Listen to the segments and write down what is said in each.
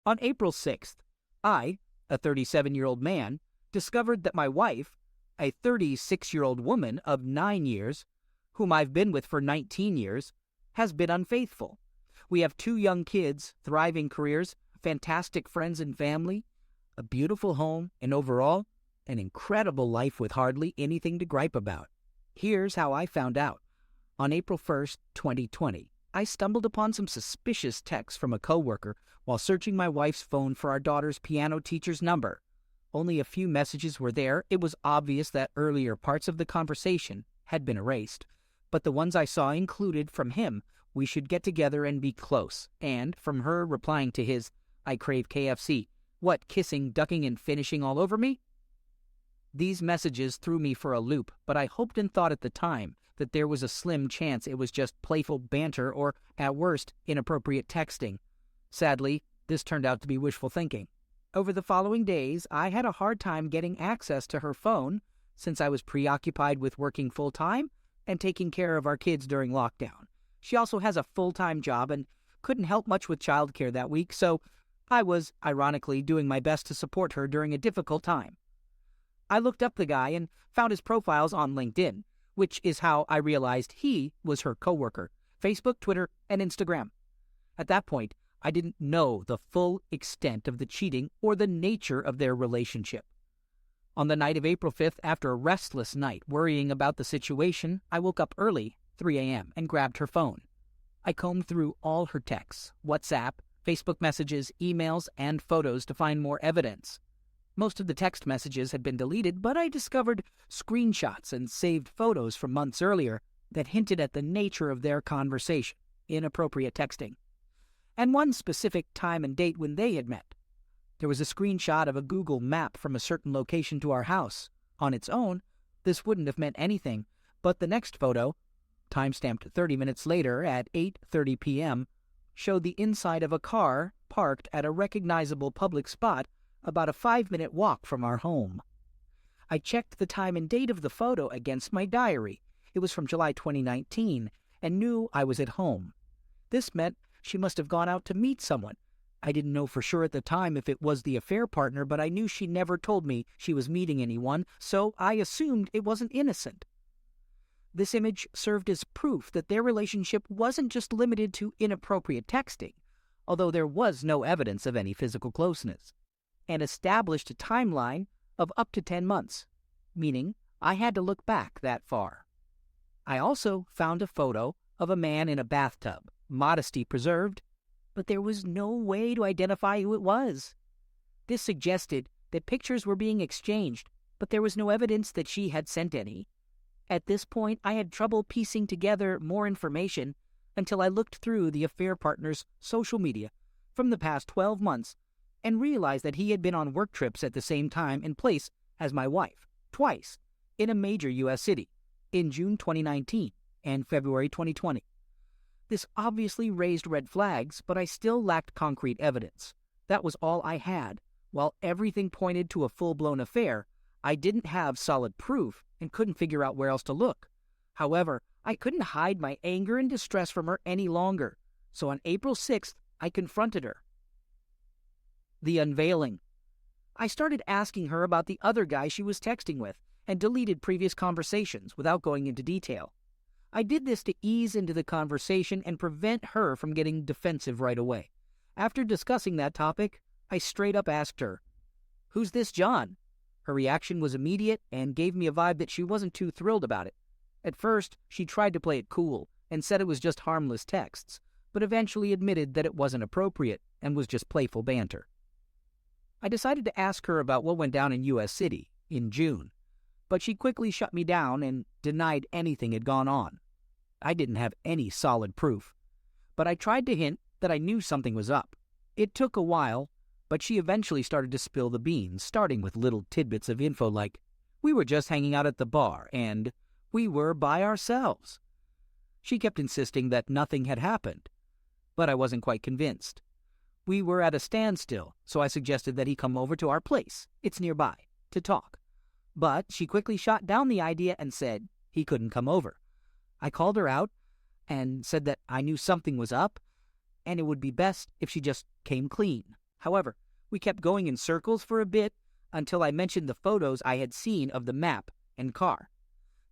On April 6th, I, a 37-year-old man, discovered that my wife, a 36-year-old woman of 9 years, whom I've been with for 19 years, has been unfaithful. We have 2 young kids, thriving careers, fantastic friends and family, a beautiful home, and overall, an incredible life with hardly anything to gripe about. Here's how I found out. On April 1st, 2020, I stumbled upon some suspicious texts from a coworker while searching my wife's phone for our daughter's piano teacher's number. Only a few messages were there. It was obvious that earlier parts of the conversation had been erased, but the ones I saw included from him, "We should get together and be close," and from her replying to his, "I crave KFC. What, kissing, ducking, and finishing all over me?" These messages threw me for a loop, but I hoped and thought at the time that there was a slim chance it was just playful banter or, at worst, inappropriate texting. Sadly, this turned out to be wishful thinking. Over the following days, I had a hard time getting access to her phone since I was preoccupied with working full-time and taking care of our kids during lockdown. She also has a full-time job and couldn't help much with childcare that week, so I was, ironically, doing my best to support her during a difficult time. I looked up the guy and found his profiles on LinkedIn, which is how I realized he was her coworker, Facebook, Twitter, and Instagram. At that point, I didn't know the full extent of the cheating or the nature of their relationship. On the night of April 5th, after a restless night worrying about the situation, I woke up early, 3 a.m., and grabbed her phone. I combed through all her texts, WhatsApp, Facebook messages, emails, and photos to find more evidence. Most of the text messages had been deleted, but I discovered screenshots and saved photos from months earlier that hinted at the nature of their conversation, inappropriate texting, and one specific time and date when they had met. There was a screenshot of a Google map from a certain location to our house. On its own, this wouldn't have meant anything, but the next photo, timestamped 30 minutes later at 8:30 p.m., showed the inside of a car parked at a recognizable public spot about a 5-minute walk from our home. I checked the time and date of the photo against my diary. It was from July 2019 and knew I was at home. This meant she must have gone out to meet someone. I didn't know for sure at the time if it was the affair partner, but I knew she never told me she was meeting anyone, so I assumed it wasn't innocent. This image served as proof that their relationship wasn't just limited to inappropriate texting, although there was no evidence of any physical closeness, and established a timeline of up to 10 months, meaning I had to look back that far. I also found a photo of a man in a bathtub, modesty preserved, but there was no way to identify who it was. This suggested that pictures were being exchanged, but there was no evidence that she had sent any. At this point, I had trouble piecing together more information until I looked through the affair partner's social media from the past 12 months and realized that he had been on work trips at the same time and place as my wife, twice, in a major U.S. city, in June 2019 and February 2020. This obviously raised red flags, but I still lacked concrete evidence. That was all I had. While everything pointed to a full-blown affair, I didn't have solid proof and couldn't figure out where else to look. However, I couldn't hide my anger and distress from her any longer, so on April 6th, I confronted her. The unveiling. I started asking her about the other guy she was texting with and deleted previous conversations without going into detail. I did this to ease into the conversation and prevent her from getting defensive right away. After discussing that topic, I straight up asked her, "Who's this John?" Her reaction was immediate and gave me a vibe that she wasn't too thrilled about it. At first, she tried to play it cool and said it was just harmless texts, but eventually admitted that it wasn't appropriate and was just playful banter. I decided to ask her about what went down in U.S. City in June, but she quickly shut me down and denied anything had gone on. I didn't have any solid proof, but I tried to hint that I knew something was up. It took a while, but she eventually started to spill the beans, starting with little tidbits of info like, "We were just hanging out at the bar," and "We were by ourselves." She kept insisting that nothing had happened, but I wasn't quite convinced. We were at a standstill, so I suggested that he come over to our place, it's nearby, to talk. But she quickly shot down the idea and said he couldn't come over. I called her out and said that I knew something was up and it would be best if she just came clean. However, we kept going in circles for a bit until I mentioned the photos I had seen of the map and car.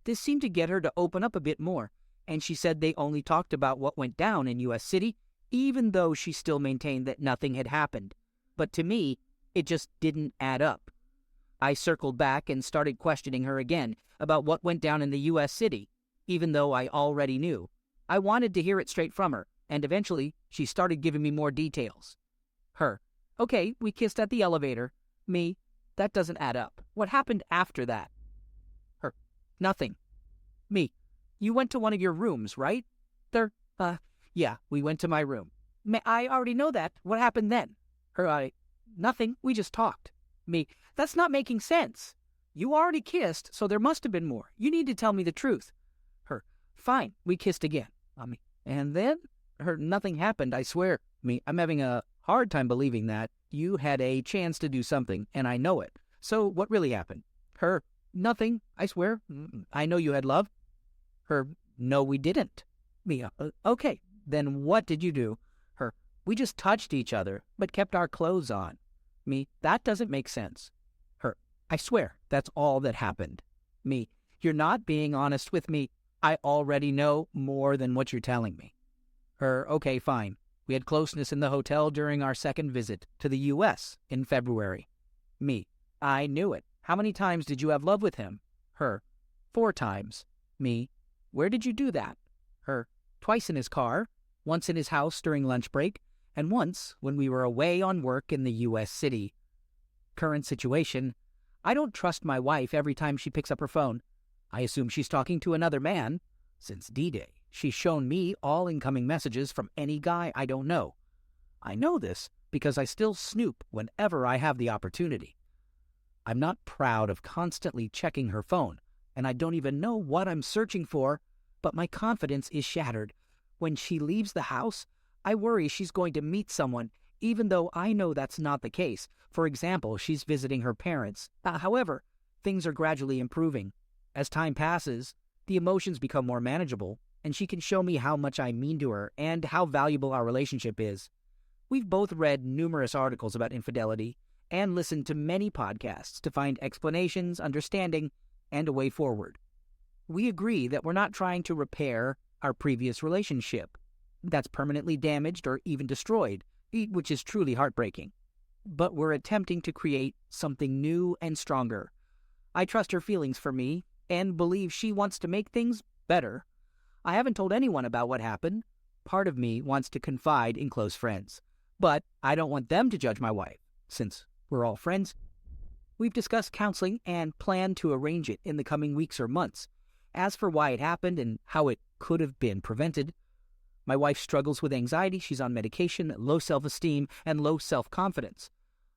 This seemed to get her to open up a bit more, and she said they only talked about what went down in U.S. City, even though she still maintained that nothing had happened. But to me, it just didn't add up. I circled back and started questioning her again about what went down in the U.S. City, even though I already knew. I wanted to hear it straight from her, and eventually she started giving me more details. Her: okay, we kissed at the elevator. Me: that doesn't add up. What happened after that? Her: nothing. Me: you went to one of your rooms, right? Yeah, we went to my room. I already know that. What happened then? Her: nothing. We just talked. Me: that's not making sense. You already kissed, so there must have been more. You need to tell me the truth. Her: fine, we kissed again. Me: and then? Her: nothing happened, I swear. Me: I'm having a hard time believing that. You had a chance to do something, and I know it. So what really happened? Her: nothing, I swear. I know you had love. Her: no, we didn't. Me: okay, then what did you do? Her: we just touched each other, but kept our clothes on. Me: that doesn't make sense. Her: I swear, that's all that happened. Me: you're not being honest with me. I already know more than what you're telling me. Her: okay, fine. We had closeness in the hotel during our second visit to the U.S. in February. Me: I knew it. How many times did you have love with him? Her: 4 times. Me: where did you do that? Her: twice in his car, once in his house during lunch break, and once when we were away on work in the U.S. City. Current situation: I don't trust my wife every time she picks up her phone. I assume she's talking to another man. Since D-Day, she's shown me all incoming messages from any guy I don't know. I know this because I still snoop whenever I have the opportunity. I'm not proud of constantly checking her phone, and I don't even know what I'm searching for, but my confidence is shattered. When she leaves the house, I worry she's going to meet someone, even though I know that's not the case. For example, she's visiting her parents. However, things are gradually improving. As time passes, the emotions become more manageable, and she can show me how much I mean to her and how valuable our relationship is. We've both read numerous articles about infidelity and listened to many podcasts to find explanations, understanding, and a way forward. We agree that we're not trying to repair our previous relationship that's permanently damaged or even destroyed, which is truly heartbreaking. But we're attempting to create something new and stronger. I trust her feelings for me and believe she wants to make things better. I haven't told anyone about what happened. Part of me wants to confide in close friends, but I don't want them to judge my wife, since we're all friends. We've discussed counseling and plan to arrange it in the coming weeks or months. As for why it happened and how it could have been prevented, my wife struggles with anxiety. She's on medication, low self-esteem, and low self-confidence.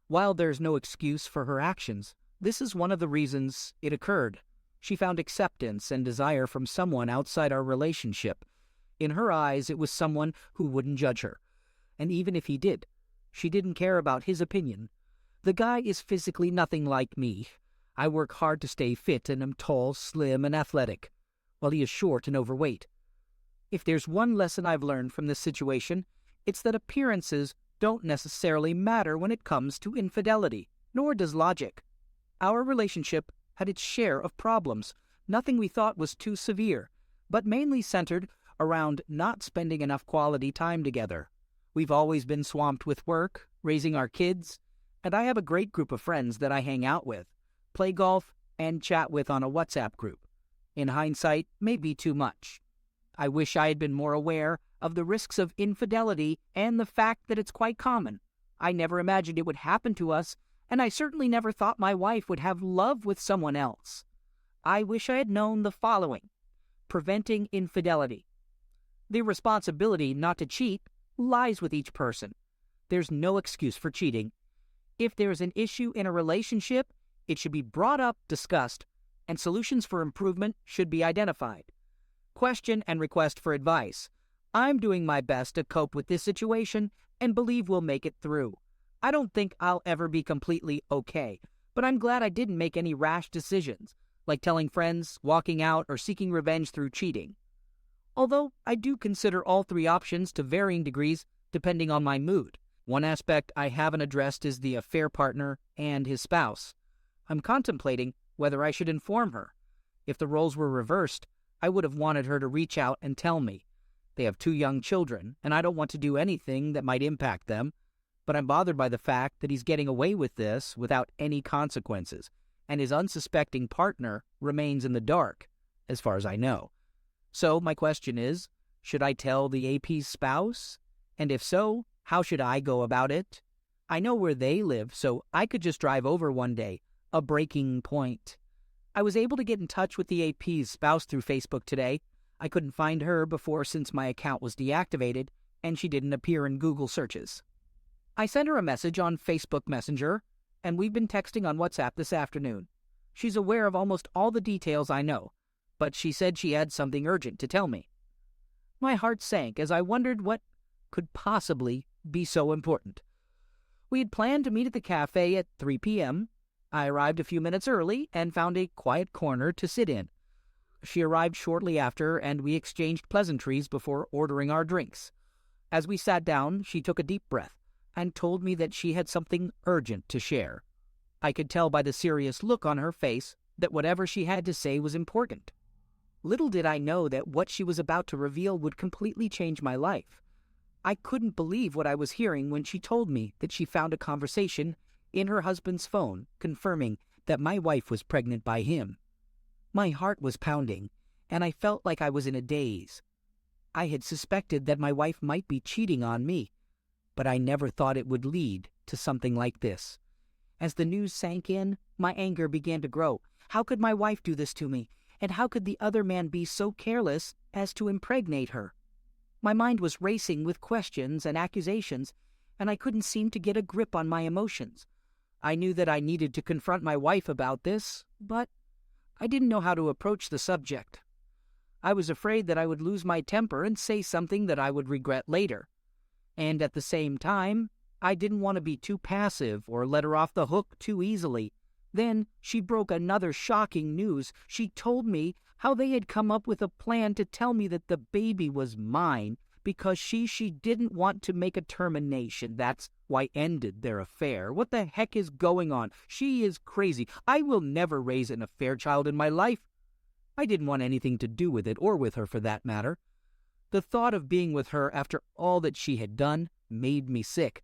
While there's no excuse for her actions, this is one of the reasons it occurred. She found acceptance and desire from someone outside our relationship. In her eyes, it was someone who wouldn't judge her. And even if he did, she didn't care about his opinion. The guy is physically nothing like me. I work hard to stay fit and am tall, slim, and athletic, while he is short and overweight. If there's one lesson I've learned from this situation, it's that appearances don't necessarily matter when it comes to infidelity, nor does logic. Our relationship had its share of problems, nothing we thought was too severe, but mainly centered around not spending enough quality time together. We've always been swamped with work, raising our kids, and I have a great group of friends that I hang out with, play golf, and chat with on a WhatsApp group. In hindsight, maybe too much. I wish I had been more aware of the risks of infidelity and the fact that it's quite common. I never imagined it would happen to us, and I certainly never thought my wife would have love with someone else. I wish I had known the following: preventing infidelity. The responsibility not to cheat lies with each person. There's no excuse for cheating. If there's an issue in a relationship, it should be brought up, discussed, and solutions for improvement should be identified. Question and request for advice. I'm doing my best to cope with this situation and believe we'll make it through. I don't think I'll ever be completely okay, but I'm glad I didn't make any rash decisions, like telling friends, walking out, or seeking revenge through cheating. Although I do consider all 3 options to varying degrees depending on my mood. One aspect I haven't addressed is the affair partner and his spouse. I'm contemplating whether I should inform her. If the roles were reversed, I would have wanted her to reach out and tell me. They have 2 young children, and I don't want to do anything that might impact them, but I'm bothered by the fact that he's getting away with this without any consequences, and his unsuspecting partner remains in the dark, as far as I know. So my question is, should I tell the AP's spouse? And if so, how should I go about it? I know where they live, so I could just drive over one day. A breaking point. I was able to get in touch with the AP's spouse through Facebook today. I couldn't find her before since my account was deactivated, and she didn't appear in Google searches. I sent her a message on Facebook Messenger, and we've been texting on WhatsApp this afternoon. She's aware of almost all the details I know, but she said she had something urgent to tell me. My heart sank as I wondered what could possibly be so important. We had planned to meet at the cafe at 3 p.m. I arrived a few minutes early and found a quiet corner to sit in. She arrived shortly after, and we exchanged pleasantries before ordering our drinks. As we sat down, she took a deep breath and told me that she had something urgent to share. I could tell by the serious look on her face that whatever she had to say was important. Little did I know that what she was about to reveal would completely change my life. I couldn't believe what I was hearing when she told me that she found a conversation in her husband's phone confirming that my wife was pregnant by him. My heart was pounding, and I felt like I was in a daze. I had suspected that my wife might be cheating on me, but I never thought it would lead to something like this. As the news sank in, my anger began to grow. How could my wife do this to me? And how could the other man be so careless as to impregnate her? My mind was racing with questions and accusations, and I couldn't seem to get a grip on my emotions. I knew that I needed to confront my wife about this, but I didn't know how to approach the subject. I was afraid that I would lose my temper and say something that I would regret later. And at the same time, I didn't want to be too passive or let her off the hook too easily. Then she broke another shocking news. She told me how they had come up with a plan to tell me that the baby was mine because she didn't want to make a termination. That's why ended their affair. What the heck is going on? She is crazy. I will never raise an affair child in my life. I didn't want anything to do with it, or with her for that matter. The thought of being with her after all that she had done made me sick.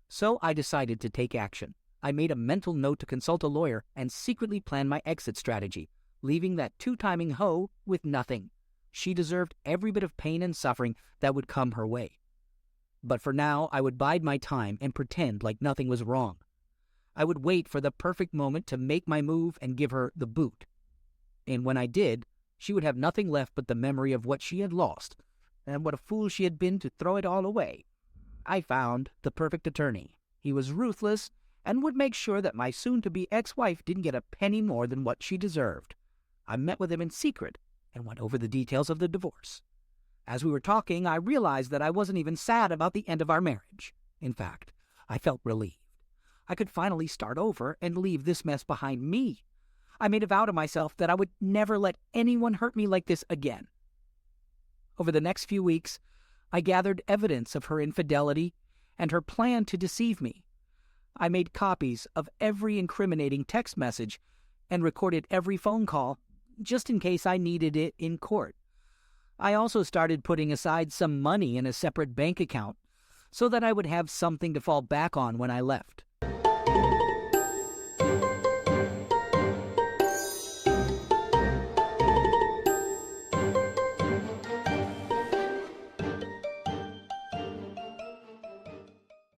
So I decided to take action. I made a mental note to consult a lawyer and secretly plan my exit strategy, leaving that two-timing hoe with nothing. She deserved every bit of pain and suffering that would come her way. But for now, I would bide my time and pretend like nothing was wrong. I would wait for the perfect moment to make my move and give her the boot. And when I did, she would have nothing left but the memory of what she had lost, and what a fool she had been to throw it all away. I found the perfect attorney. He was ruthless and would make sure that my soon-to-be ex-wife didn't get a penny more than what she deserved. I met with him in secret and went over the details of the divorce. As we were talking, I realized that I wasn't even sad about the end of our marriage. In fact, I felt relieved. I could finally start over and leave this mess behind me. I made a vow to myself that I would never let anyone hurt me like this again. Over the next few weeks, I gathered evidence of her infidelity and her plan to deceive me. I made copies of every incriminating text message and recorded every phone call, just in case I needed it in court. I also started putting aside some money in a separate bank account so that I would have something to fall back on when I left.